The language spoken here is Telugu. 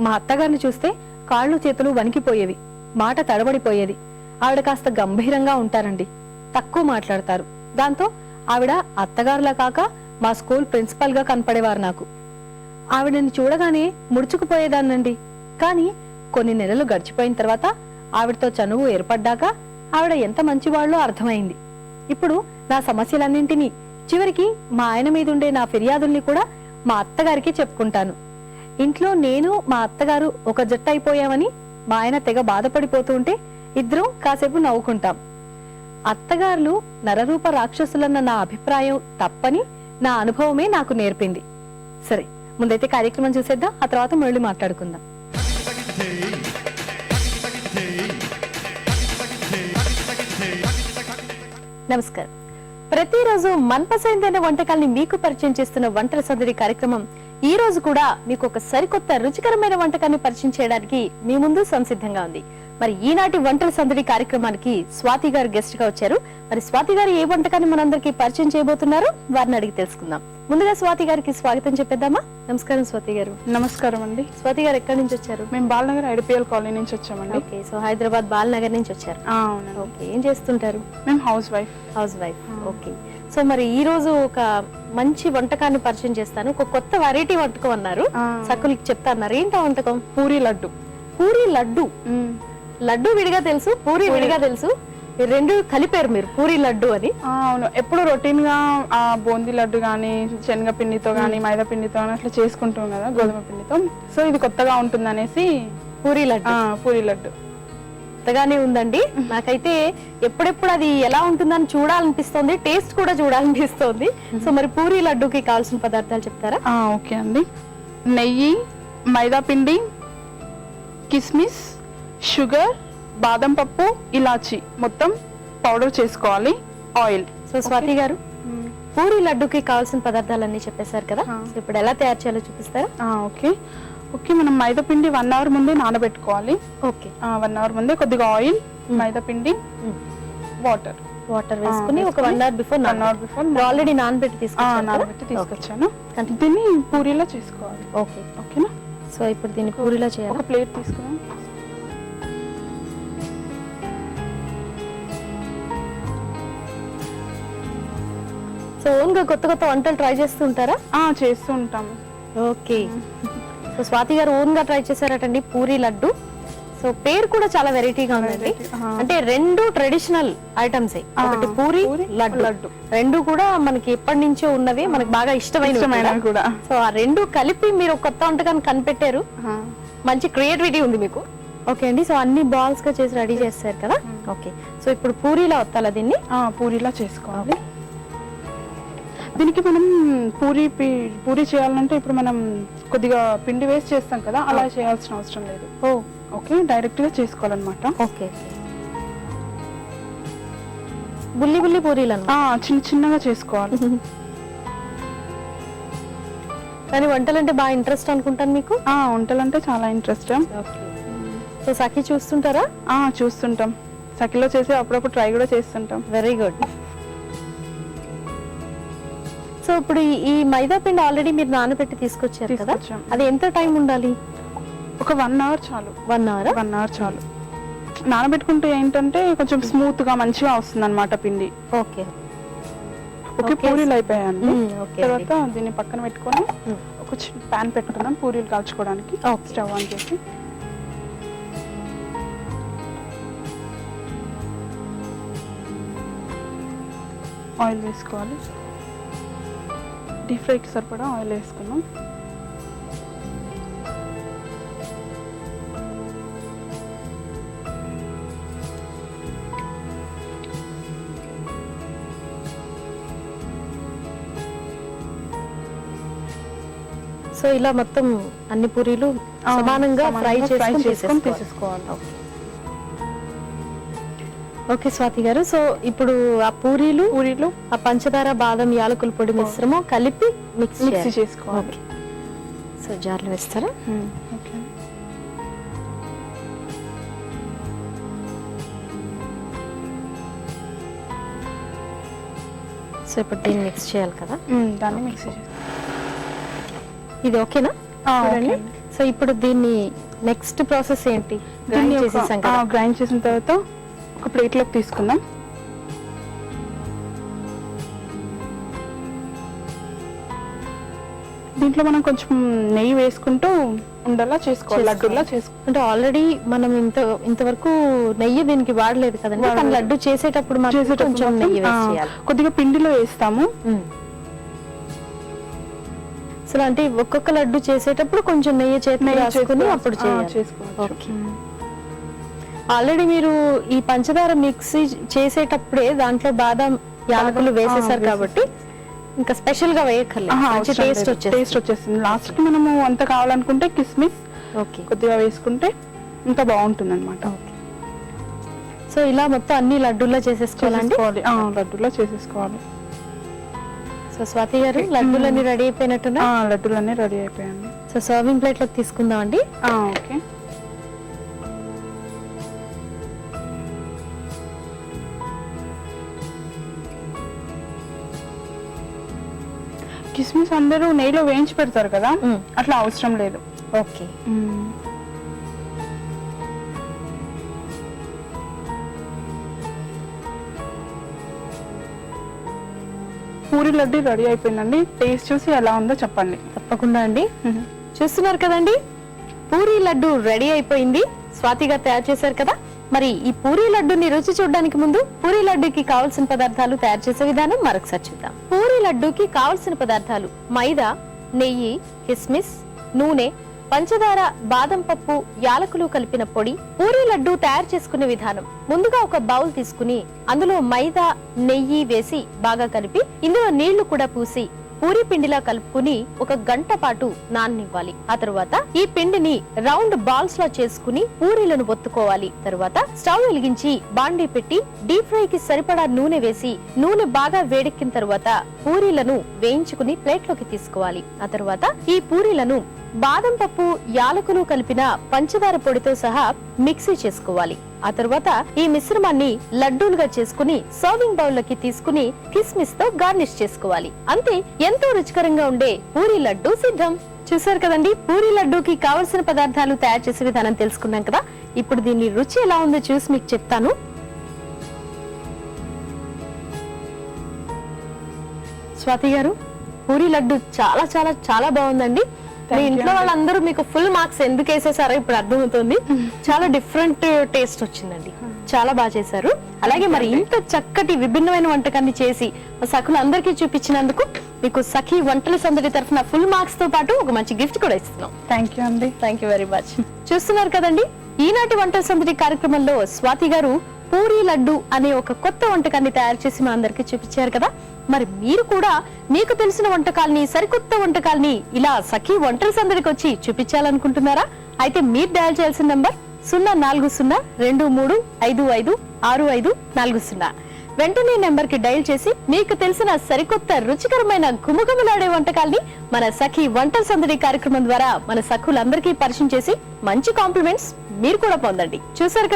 మా అత్తగారిని చూస్తే కాళ్ళు చేతులు వణికిపోయేవి, మాట తడబడిపోయేది. ఆవిడ కాస్త గంభీరంగా ఉంటారండి, తక్కువ మాట్లాడతారు. దాంతో ఆవిడ అత్తగారులా కాక మా స్కూల్ ప్రిన్సిపల్ గా కనపడేవారు నాకు. ఆవిడని చూడగానే ముడుచుకుపోయేదాన్నండి. కానీ కొన్ని నెలలు గడిచిపోయిన తర్వాత ఆవిడతో చనువు ఏర్పడ్డాక ఆవిడ ఎంత మంచివాళ్ళో అర్థమైంది. ఇప్పుడు నా సమస్యలన్నింటినీ, చివరికి మా ఆయన మీదుండే నా ఫిర్యాదుల్ని కూడా మా అత్తగారికి చెప్పుకుంటాను. ఇంట్లో నేను మా అత్తగారు ఒక జట్టు అయిపోయామని మా ఆయన తెగ బాధపడిపోతూ ఉంటే ఇద్దరం కాసేపు నవ్వుకుంటాం. అత్తగారులు నరరూప రాక్షసులన్న నా అభిప్రాయం తప్పని నా అనుభవమే నాకు నేర్పింది. సరే, ముందైతే కార్యక్రమం చూసేద్దాం, ఆ తర్వాత మళ్ళీ మాట్లాడుకుందాం. నమస్కారం. ప్రతిరోజు మన్పసందైన వంటకాల్ని మీకు పరిచయం చేస్తున్న వంటల సందడి కార్యక్రమం ఈ రోజు కూడా మీకు ఒక సరికొత్త రుచికరమైన వంటకాన్ని పరిచయం చేయడానికి మీ ముందు సంసిద్ధంగా ఉంది. మరి ఈనాటి వంటల సందడి కార్యక్రమానికి స్వాతి గారు గెస్ట్ గా వచ్చారు. మరి స్వాతి గారు ఏ వంటకాన్ని మనందరికీ పరిచయం చేయబోతున్నారు, వారిని అడిగి తెలుసుకుందాం. ముందుగా స్వాతి గారికి స్వాగతం చెప్పేద్దామా? నమస్కారం స్వాతి గారు. నమస్కారం అండి. స్వాతి గారు ఎక్కడి నుంచి వచ్చారు? మేము బాలనగర్ ఐడిపిఎల్ కాలనీ నుంచి వచ్చామండి. ఓకే, సో హైదరాబాద్ బాలనగర్ నుంచి వచ్చారు. అవునండి. ఓకే, ఏం చేస్తుంటారు? మేము హౌస్ వైఫ్. ఓకే, సో మరి ఈ రోజు ఒక మంచి వంటకాన్ని పరిచయం చేస్తాను. ఒక కొత్త వెరైటీ వంటకం అన్నారు, సక్కులకి చెప్తా అన్నారు. ఏంటో వంటకం? పూరి లడ్డు. పూరి లడ్డు. లడ్డు విడిగా తెలుసు, పూరి విడిగా తెలుసు, రెండు కలిపారు మీరు పూరి లడ్డు అని. అవును, ఎప్పుడు రొటీన్ గా బూందీ లడ్డు గానీ శనగ పిండితో గానీ మైదా పిండితో గానీ అట్లా చేసుకుంటాం కదా, గోధుమ పిండితో. సో ఇది కొత్తగా ఉంటుంది అనేసి పూరి లడ్డు. పూరి లడ్డు కొత్తగానే ఉందండి. నాకైతే ఎప్పుడెప్పుడు అది ఎలా ఉంటుందని చూడాలనిపిస్తుంది, టేస్ట్ కూడా చూడాలనిపిస్తుంది. సో మరి పూరి లడ్డుకి కావాల్సిన పదార్థాలు చెప్తారా? ఓకే అండి. నెయ్యి, మైదా పిండి, కిస్మిస్, షుగర్, బాదం పప్పు, ఇలాచి మొత్తం పౌడర్ చేసుకోవాలి, ఆయిల్. సో స్వాతి గారు, పూరి లడ్డుకి కావాల్సిన పదార్థాలన్నీ చెప్పేశారు కదా, ఇప్పుడు ఎలా తయారు చేయాలో చూపిస్తారా? ఓకే ఓకే మనం మైదా పిండి 1 అవర్ ముందే నానబెట్టుకోవాలి. ఓకే, 1 అవర్ ముందే కొద్దిగా ఆయిల్, మైదా పిండి, వాటర్ వేసుకుని ఒక 1 అవర్ బిఫోర్ ఆల్రెడీ నానబెట్టి తీసుకొచ్చాను. దీన్ని పూరీలో చేసుకోవాలి. ఓకే, ఓకేనా? సో ఇప్పుడు దీన్ని పూరీలో చేయాలి. ఒక ప్లేట్ తీసుకున్నాం. సో ఓన్ గా కొత్త కొత్త వంటలు ట్రై చేస్తూ ఉంటారా? చేస్తూ ఉంటాము. ఓకే, సో స్వాతి గారు ఓన్ గా ట్రై చేశారటండి పూరి లడ్డు. సో పేరు కూడా చాలా వెరైటీగా ఉందండి. అంటే రెండు ట్రెడిషనల్ ఐటమ్స్, ఒకటి పూరి, లడ్డు, రెండు కూడా మనకి ఎప్పటి నుంచో ఉన్నవి, మనకి బాగా ఇష్టమైనవి కూడా. సో ఆ రెండు కలిపి మీరు కొత్త వంటకాన్ని కనిపెట్టారు, మంచి క్రియేటివిటీ ఉంది మీకు. ఓకే అండి, సో అన్ని బాల్స్ గా చేసి రెడీ చేస్తారు కదా. ఓకే, సో ఇప్పుడు పూరీలా వత్తాలా దీన్ని? పూరీలా చేసుకోవాలి. దీనికి మనం పూరి చేయాలంటే ఇప్పుడు మనం కొద్దిగా పిండి వేస్ట్ చేస్తాం కదా, అలా చేయాల్సిన అవసరం లేదు. ఓకే, డైరెక్ట్ గా చేసుకోవాలన్నమాట. ఓకే, బుల్లి బుల్లి పూరీలు చిన్న చిన్నగా చేసుకోవాలి. కానీ వంటలంటే బాగా ఇంట్రెస్ట్ అనుకుంటాను మీకు. వంటలంటే చాలా ఇంట్రెస్ట్. సో సఖి చూస్తుంటారా? చూస్తుంటాం. సఖిలో చేసి అప్పుడప్పుడు ట్రై కూడా చేస్తుంటాం. Very good. సో ఇప్పుడు ఈ మైదా పిండి ఆల్రెడీ మీరు నానబెట్టి తీసుకొచ్చారు కదా, అది ఎంత టైం ఉండాలి? ఒక 1 అవర్ చాలు. 1 అవర్ చాలు. నానబెట్టుకుంటే ఏంటంటే కొంచెం స్మూత్ గా మంచిగా వస్తుంది అన్నమాట పిండి. ఓకే ఓకే, పూరీలు అయిపోయాయండి. తర్వాత దీన్ని పక్కన పెట్టుకొని ఒక చిన్న ప్యాన్ పెట్టుకున్నాం పూరీలు కాల్చుకోవడానికి. స్టవ్ ఆన్ చేసి ఆయిల్ వేసుకోవాలి. డీప్ ఫ్రైకి సరిపడా ఆయిల్ వేసుకున్నాం. సో ఇలా మొత్తం అన్ని పూరీలు సమానంగా ఫ్రై చేసుకొని తీసేసుకోవాలి. ఓకే స్వాతి గారు, సో ఇప్పుడు ఆ పూరీలు ఆ పంచదార, బాదం, యాలకుల పొడి మిశ్రమం కలిపి మిక్స్ చేసుకోవాలి. సో జార్లో వేస్తారా? ఓకే. సో ఇప్పుడు దీన్ని మిక్స్ చేయాలి కదా, దాన్ని మిక్స్ చేయాలి. ఇది ఓకేనా? చూడండి, సో ఇప్పుడు దీన్ని నెక్స్ట్ ప్రాసెస్ ఏంటి? దీన్ని గ్రైండ్ చేసేసాం కదా. గ్రైండ్ చేసిన తర్వాత ఒక ప్లేట్లోకి తీసుకుందాం. దీంట్లో మనం కొంచెం నెయ్యి వేసుకుంటూ ఉండలా చేసుకోవాలి, లడ్డూలా చేసుకోవాలి. అంటే ఆల్రెడీ మనం ఇంతవరకు నెయ్యి దీనికి వాడలేదు కదండి. కానీ లడ్డు చేసేటప్పుడు కొంచెం నెయ్యి వేసి చేయాలి. కొద్దిగా పిండిలో వేస్తాము. అసలు అంటే ఒక్కొక్క లడ్డు చేసేటప్పుడు కొంచెం నెయ్యి చేతిలో వేసుకుని అప్పుడు చేసుకోవచ్చు. ఆల్రెడీ మీరు ఈ పంచదార మిక్సీ చేసేటప్పుడే దాంట్లో బాదం యాలకులు వేసేసారు కాబట్టి ఇంకా స్పెషల్ గా వేయక్కర్లేదు, టేస్ట్ వచ్చేస్తుంది. లాస్ట్ కి మనము అంత కావాలనుకుంటే కిస్మిస్ కొద్దిగా వేసుకుంటే ఇంకా బాగుంటుంది అనమాట. సో ఇలా మొత్తం అన్ని లడ్డూల్లో చేసేసుకోవాలండి. లడ్డూలో చేసేసుకోవాలి. సో స్వాతి గారు లడ్డూలన్నీ రెడీ అయిపోయినట్టున్నా? లడ్డూలన్నీ రెడీ అయిపోయాయి. సో సర్వింగ్ ప్లేట్ లోకి తీసుకుందాం అండి. ఓకే. కిస్మిస్ అందరూ నెయ్యిలో వేయించి పెడతారు కదా, అట్లా అవసరం లేదు. ఓకే. పూరి లడ్డు రెడీ అయిపోయిందండి. టేస్ట్ చూసి ఎలా ఉందో చెప్పండి. తప్పకుండా అండి. చూస్తున్నారు కదండి, పూరి లడ్డు రెడీ అయిపోయింది. స్వాతి గారు తయారు చేశారు కదా. మరి ఈ పూరి లడ్డుని రుచి చూడడానికి ముందు పూరి లడ్డుకి కావాల్సిన పదార్థాలు తయారు చేసే విధానం మరొకసారి చూద్దాం. పూరి లడ్డుకి కావాల్సిన పదార్థాలు మైదా, నెయ్యి, కిస్మిస్, నూనె, పంచదార, బాదం పప్పు, యాలకులు కలిపిన పొడి. పూరి లడ్డు తయారు చేసుకునే విధానం: ముందుగా ఒక బౌల్ తీసుకుని అందులో మైదా, నెయ్యి వేసి బాగా కలిపి ఇందులో నీళ్లు కూడా పూసి పూరి పిండిలా కలుపుకుని 1 గంట పాటు నాననివ్వాలి. ఆ తరువాత ఈ పిండిని రౌండ్ బాల్స్ లా చేసుకుని పూరీలను ఒత్తుకోవాలి. తరువాత స్టవ్ వెలిగించి బాండీ పెట్టి డీప్ ఫ్రై కి సరిపడా నూనె వేసి నూనె బాగా వేడెక్కిన తరువాత పూరీలను వేయించుకుని ప్లేట్ లోకి తీసుకోవాలి. ఆ తరువాత ఈ పూరీలను బాదం పప్పు, యాలకులు కలిపిన పంచదార పొడితో సహా మిక్సీ చేసుకోవాలి. ఆ తరువాత ఈ మిశ్రమాన్ని లడ్డూలుగా చేసుకుని సర్వింగ్ బౌల్ లోకి తీసుకుని కిస్మిస్ తో గార్నిష్ చేసుకోవాలి. అంతే, ఎంతో రుచికరంగా ఉండే పూరి లడ్డు సిద్ధం. చూసారు కదండి, పూరి లడ్డూకి కావలసిన పదార్థాలు తయారు చేసే విధానం తెలుసుకున్నాం కదా. ఇప్పుడు దీని రుచి ఎలా ఉందో చూసి మీకు చెప్తాను. స్వాతి గారు, పూరి లడ్డు చాలా చాలా చాలా బాగుందండి. మీ ఇంట్లో వాళ్ళందరూ మీకు ఫుల్ మార్క్స్ ఎందుకు వేసేసారో ఇప్పుడు అర్థమవుతుంది. చాలా డిఫరెంట్ టేస్ట్ వచ్చిందండి, చాలా బాగా చేశారు. అలాగే మరి ఇంత చక్కటి విభిన్నమైన వంటకాన్ని చేసి సఖులందరికీ చూపించినందుకు మీకు సఖీ వంటల సందడి తరఫున ఫుల్ మార్క్స్ తో పాటు ఒక మంచి గిఫ్ట్ కూడా ఇస్తున్నాం. థ్యాంక్ యూ అండి. Thank you very much. చూస్తున్నారు కదండి, ఈనాటి వంటల సందడి కార్యక్రమంలో స్వాతి గారు పూరి లడ్డు అనే ఒక కొత్త వంటకాన్ని తయారు చేసి మా అందరికి చూపించారు కదా. మరి మీరు కూడా మీకు తెలిసిన వంటకాల్ని, సరికొత్త వంటకాల్ని ఇలా సఖీ వంటల సందడికి వచ్చి చూపించాలనుకుంటున్నారా? అయితే మీరు డయల్ చేయాల్సిన నంబర్ 04023556540. వెంటనే నెంబర్ కి డయల్ చేసి మీకు తెలిసిన సరికొత్త రుచికరమైన గుమగుమలాడే వంటకాల్ని మన సఖీ వంటల సందడి కార్యక్రమం ద్వారా మన సఖులందరికీ పరిచయం చేసి మంచి కాంప్లిమెంట్స్ మీరు కూడా పొందండి. చూసారు కదా.